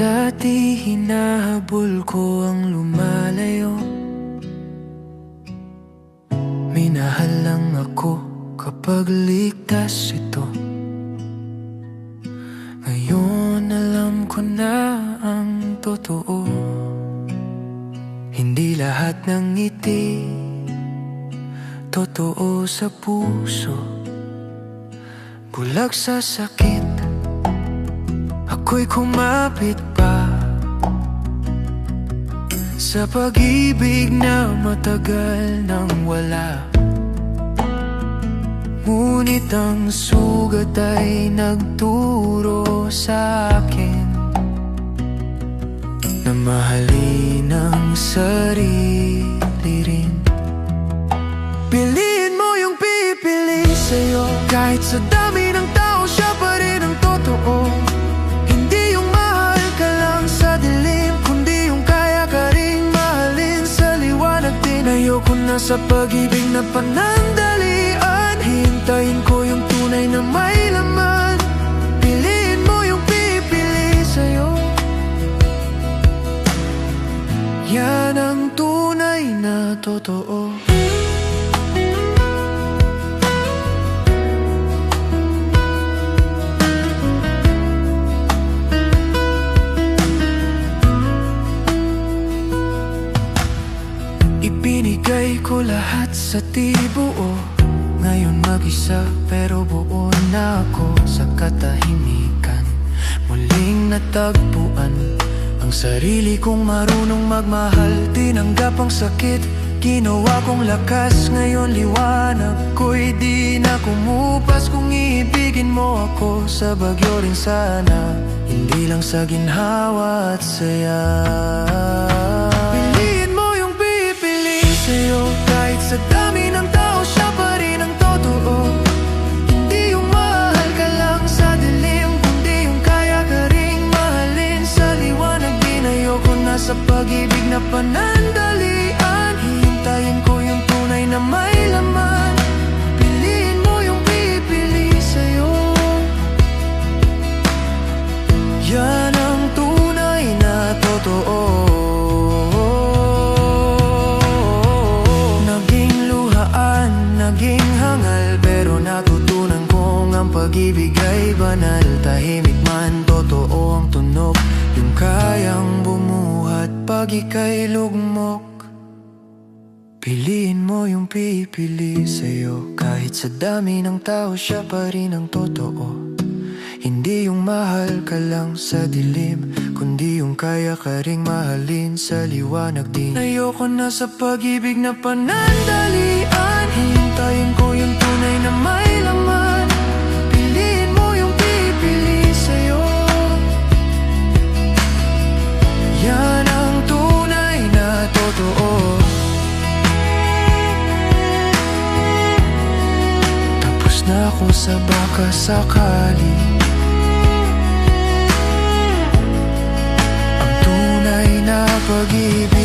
Dati hinahabol ko ang lumalayo, minahal lang ako kapag ligtas ito. Ngayon alam ko na ang totoo, hindi lahat ng ngiti totoo sa puso. Bulag sa sakit, ako'y kumapit pa sa pag-ibig na matagal nang wala. Ngunit ang sugat ay nagturo sa akin na mahalin ang sarili rin. Piliin mo yung pipili sa'yo, kahit sa dami ng tao siya pa rin ang totoo. Hindi yung mahal ka lang sa dilim, kundi yung kaya ka ring mahalin sa liwanag din. Ayoko na sa pag-ibig na panandalian, hintayin ko yung tunay na may laman. Piliin mo yung pipili sa'yo, yan ang tunay na totoo. Ibinigay ko lahat sa tibuo, ngayon mag-isa pero buo na ako sa katahimikan. Muling natagpuan ang sarili kong marunong magmahal. Tinanggap ang sakit, ginawa kong lakas. Ngayon liwanag ko'y di na kumupas. Kung iibigin mo ako sa bagyo rin sana, hindi lang sa ginhawa at saya. Piliin mo yung pipili sa'yo, kahit sa dami ng tao siya pa rin ang totoo. Hindi yung mahal ka lang sa dilim, kundi yung kaya ka ring mahalin sa liwanag din. Ayoko na sa pag-ibig na panandalian, hintayin ko yung tunay na may laman. Piliin mo yung pipili sa'yo, yan ang tunay na totoo. Naging hangal pero natutunan kong ang pag-ibig ay banal. Tahimik man, totoo ang tunog, yung kayang bumuhat pag ika'y lugmok. Piliin mo yung pipili sa'yo, kahit sa dami ng tao siya pa rin ang totoo. Hindi yung mahal ka lang sa dilim, kundi yung kaya ka ring mahalin sa liwanag din. Ayoko na sa pag-ibig na panandalian, hintayin ko yung tunay na may laman. Piliin mo yung pipili sa'yo, yan ang tunay na totoo. Tapos na ako sa baka sakali, ang tunay na pag-ibig